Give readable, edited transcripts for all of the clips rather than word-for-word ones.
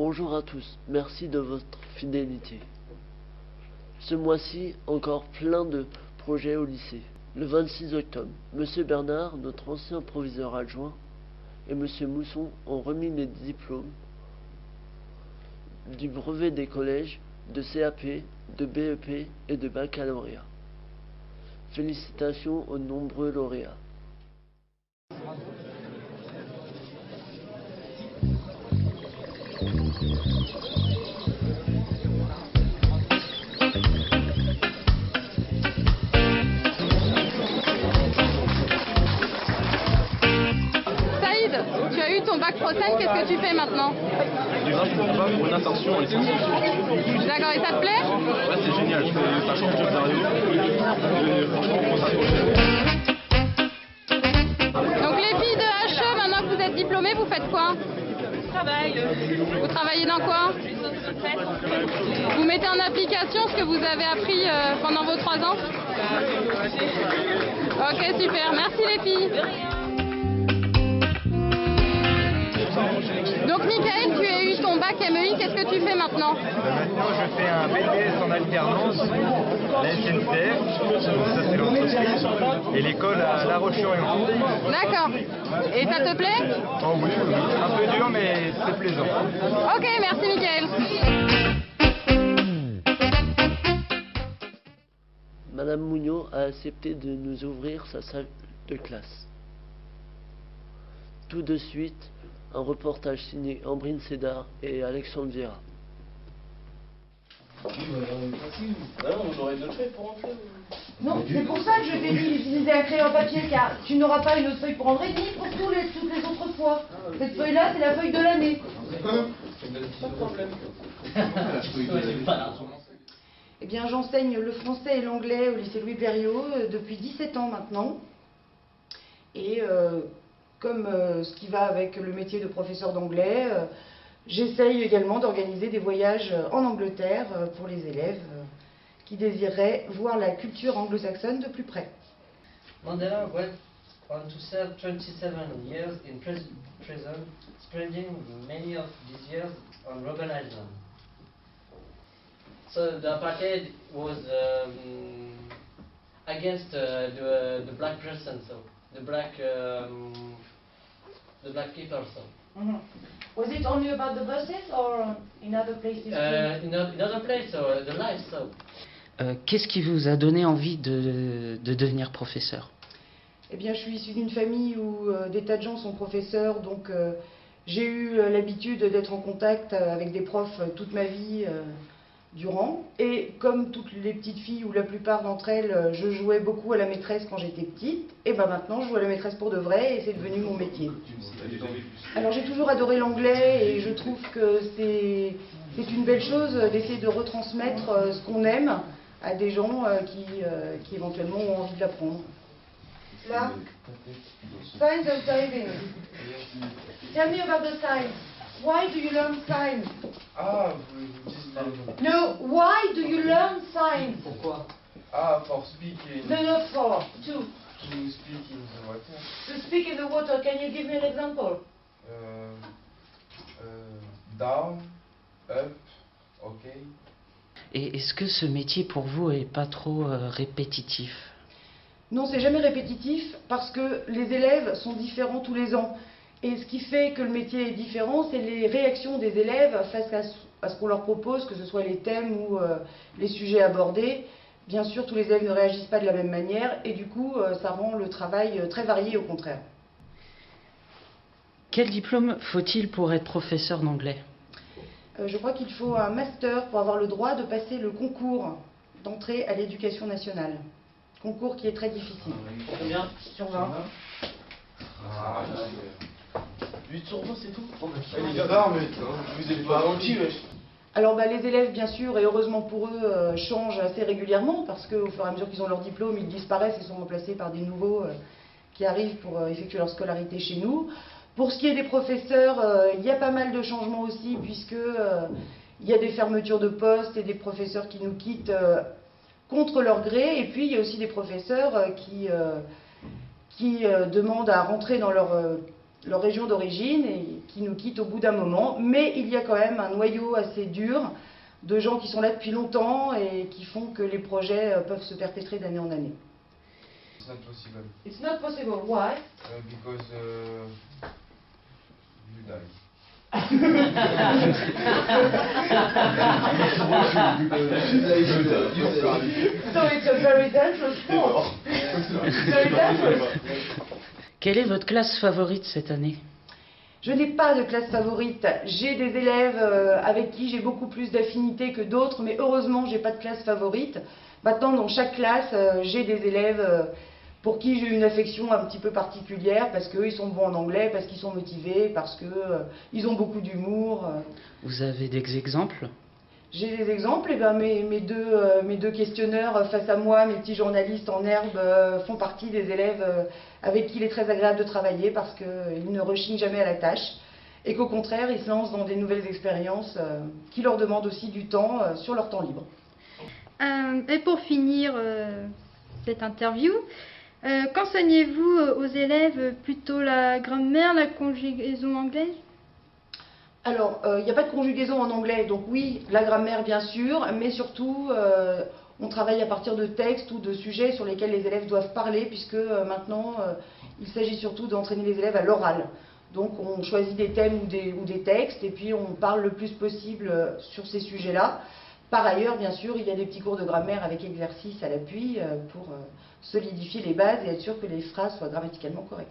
Bonjour à tous, merci de votre fidélité. Ce mois-ci, encore plein de projets au lycée. Le 26 octobre, Monsieur Bernard, notre ancien proviseur adjoint, et Monsieur Mousson ont remis les diplômes du brevet des collèges, de CAP, de BEP et de baccalauréat. Félicitations aux nombreux lauréats. Saïd, tu as eu ton bac pro 5, qu'est-ce que tu fais maintenant? Du coup, je me bats pour une insertion en licence. D'accord, et ça te plaît? Ouais, c'est génial, ça change de scénario. Et franchement, ça change. Donc les filles de HE, maintenant que vous êtes diplômées, vous faites quoi? Je travaille. Vous travaillez dans quoi? Vous mettez en application ce que vous avez appris pendant vos 3 ans? Ok, super, merci les filles. Donc Michael, tu as eu ton bac MEI, qu'est-ce que tu fais maintenant? Maintenant, je fais un BTS en alternance, la SNCF, donc ça c'est l'entreprise, et l'école à La Roche-sur-Yon. D'accord. Et ça te plaît? Oh oui, oui, un peu dur, mais c'est plaisant. Ok, merci Michael. Madame Mounion a accepté de nous ouvrir sa salle de classe. Tout de suite, un reportage signé Ambrine Sédar et Alexandre Vieira. On aurait d'autres feuilles pour entrer. Non, c'est pour ça que je t'ai dit d'utiliser un crayon papier, car tu n'auras pas une autre feuille pour entrer, ni pour toutes les autres fois. Cette feuille-là, c'est la feuille de l'année. Pas de problème. Eh bien, j'enseigne le français et l'anglais au lycée Louis Blériot depuis 17 ans maintenant. Et comme ce qui va avec le métier de professeur d'anglais, j'essaye également d'organiser des voyages en Angleterre pour les élèves qui désireraient voir la culture anglo-saxonne de plus près. Mandela went on to serve 27 years in prison, spending many of these years on Robben Island. So the apartheid was against the black person, so the black people. So. Mm-hmm. Was it only about the buses or in other places too? In other place, so the life, so. Qu'est-ce qui vous a donné envie de devenir professeur? Eh bien, je suis issue d'une famille où des tas de gens sont professeurs, donc j'ai eu l'habitude d'être en contact avec des profs toute ma vie durant. Et comme toutes les petites filles, ou la plupart d'entre elles, je jouais beaucoup à la maîtresse quand j'étais petite, et ben maintenant je joue à la maîtresse pour de vrai, et c'est devenu mon métier. Alors j'ai toujours adoré l'anglais, et je trouve que c'est une belle chose d'essayer de retransmettre ce qu'on aime à des gens qui éventuellement ont envie de l'apprendre. Là, signs of diving. Tell me about the signs. Why do you learn signs? Ah, vous dites No, why do you learn signs? Pourquoi? Ah, for speaking. No, for, to speak in the water. To speak in the water. Can you give me an example? Down, up, okay. Et est-ce que ce métier pour vous est pas trop répétitif? Non, c'est jamais répétitif parce que les élèves sont différents tous les ans. Et ce qui fait que le métier est différent, c'est les réactions des élèves face à ce qu'on leur propose, que ce soit les thèmes ou les sujets abordés. Bien sûr, tous les élèves ne réagissent pas de la même manière et du coup, ça rend le travail très varié au contraire. Quel diplôme faut-il pour être professeur d'anglais? Je crois qu'il faut un master pour avoir le droit de passer le concours d'entrée à l'éducation nationale. Concours qui est très difficile. Combien? Sur 20. 8 sur 20, c'est tout. Les gars, mais vous êtes pas gentil, wesh. Alors les élèves, bien sûr, et heureusement pour eux, changent assez régulièrement parce qu'au fur et à mesure qu'ils ont leur diplôme, ils disparaissent et sont remplacés par des nouveaux qui arrivent pour effectuer leur scolarité chez nous. Pour ce qui est des professeurs, il y a pas mal de changements aussi puisque il y a des fermetures de postes et des professeurs qui nous quittent contre leur gré. Et puis il y a aussi des professeurs qui demandent à rentrer dans leur leur région d'origine et qui nous quittent au bout d'un moment. Mais il y a quand même un noyau assez dur de gens qui sont là depuis longtemps et qui font que les projets peuvent se perpétrer d'année en année. It's not possible. It's not possible. Why? Because you die. So it's a very dangerous sport. Very dangerous. Quelle est votre classe favorite cette année? Je n'ai pas de classe favorite. J'ai des élèves avec qui j'ai beaucoup plus d'affinité que d'autres, mais heureusement, j'ai pas de classe favorite. Maintenant, dans chaque classe, j'ai des élèves pour qui j'ai une affection un petit peu particulière, parce qu'eux, ils sont bons en anglais, parce qu'ils sont motivés, parce qu'ils ont beaucoup d'humour. Vous avez des exemples? J'ai des exemples, et ben mes deux questionneurs face à moi, mes petits journalistes en herbe, font partie des élèves avec qui il est très agréable de travailler parce qu'ils ne rechignent jamais à la tâche et qu'au contraire, ils se lancent dans des nouvelles expériences qui leur demandent aussi du temps sur leur temps libre. Et pour finir cette interview, qu'enseignez-vous aux élèves? Plutôt la grammaire, la conjugaison anglaise? Alors, il n'y a pas de conjugaison en anglais, donc oui, la grammaire bien sûr, mais surtout, on travaille à partir de textes ou de sujets sur lesquels les élèves doivent parler, puisque maintenant, il s'agit surtout d'entraîner les élèves à l'oral. Donc, on choisit des thèmes ou des textes, et puis on parle le plus possible sur ces sujets-là. Par ailleurs, bien sûr, il y a des petits cours de grammaire avec exercices à l'appui pour solidifier les bases et être sûr que les phrases soient grammaticalement correctes.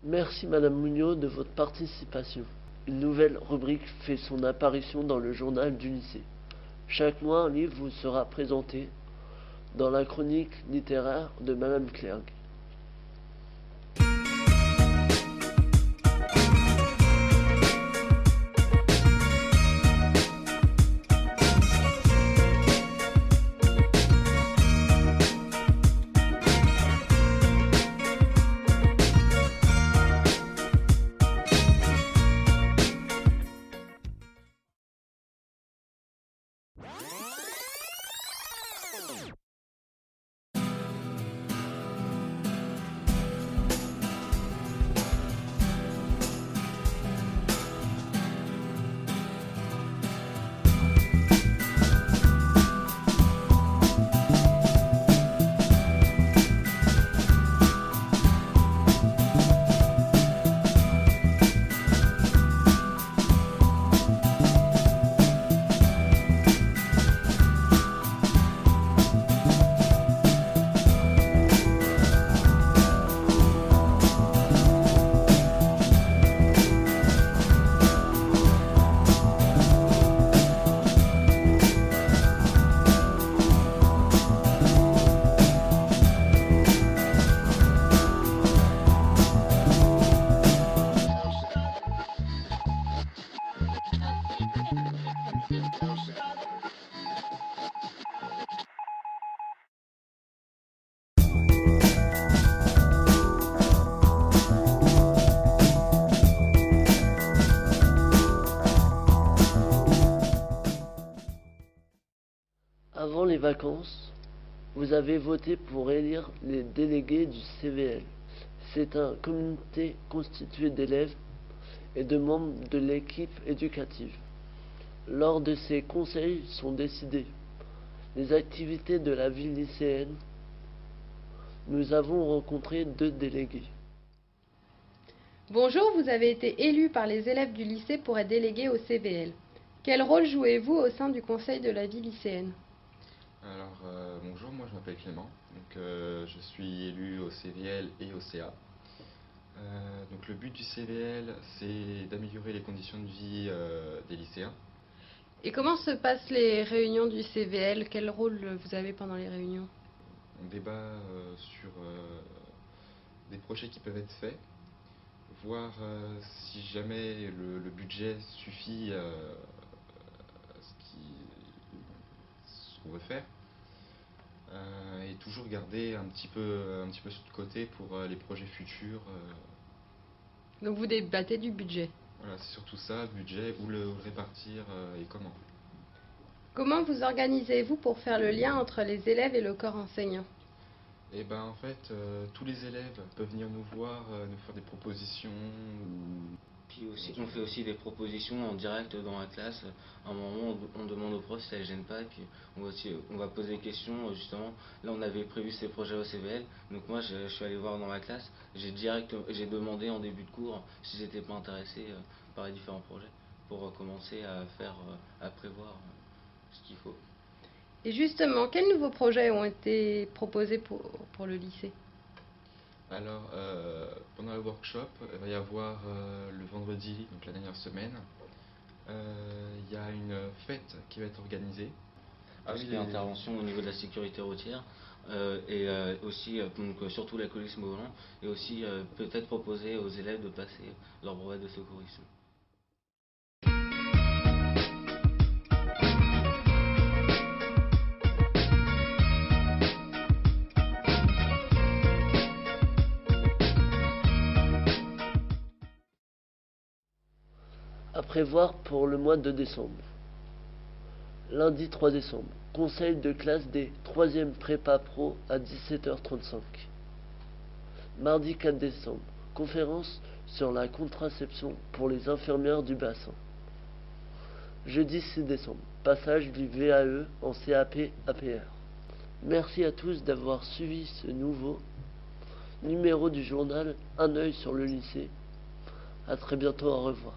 Merci Madame Mugnot de votre participation. Une nouvelle rubrique fait son apparition dans le journal du lycée. Chaque mois, un livre vous sera présenté dans la chronique littéraire de Madame Clergue. Avant les vacances, vous avez voté pour élire les délégués du CVL. C'est un comité constitué d'élèves et de membres de l'équipe éducative. Lors de ces conseils sont décidées les activités de la vie lycéenne. Nous avons rencontré 2 délégués. Bonjour, vous avez été élu par les élèves du lycée pour être délégué au CVL. Quel rôle jouez-vous au sein du conseil de la vie lycéenne? Alors, bonjour, moi je m'appelle Clément, donc je suis élu au CVL et au CA. Donc le but du CVL, c'est d'améliorer les conditions de vie des lycéens. Et comment se passent les réunions du CVL? Quel rôle vous avez pendant les réunions? On débat sur des projets qui peuvent être faits, voir si jamais le budget suffit à ce qu'on veut faire. Et toujours garder un petit peu sur le côté pour les projets futurs. Donc vous débattez du budget? Voilà, c'est surtout ça, le budget, où le répartir et comment. Comment vous organisez-vous pour faire le lien entre les élèves et le corps enseignant? Et ben en fait, tous les élèves peuvent venir nous voir, nous faire des propositions. Puis aussi, on fait aussi des propositions en direct dans la classe. À un moment, on demande aux profs si ça ne gêne pas. Puis on va poser des questions. Justement, là, on avait prévu ces projets au CVL. Donc moi, je suis allé voir dans la classe. J'ai demandé en début de cours si j'étais pas intéressé par les différents projets pour commencer à prévoir ce qu'il faut. Et justement, quels nouveaux projets ont été proposés pour le lycée? Alors, pendant le workshop, il va y avoir le vendredi, donc la dernière semaine, il y a une fête qui va être organisée. Avec des interventions au niveau de la sécurité routière et aussi donc, surtout l'alcoolisme au volant, et aussi peut-être proposer aux élèves de passer leur brevet de secourisme. À prévoir pour le mois de décembre. Lundi 3 décembre, conseil de classe des 3e prépa pro à 17h35. Mardi 4 décembre, conférence sur la contraception pour les infirmières du bassin. Jeudi 6 décembre, passage du VAE en CAP APR. Merci à tous d'avoir suivi ce nouveau numéro du journal Un œil sur le lycée. À très bientôt, au revoir.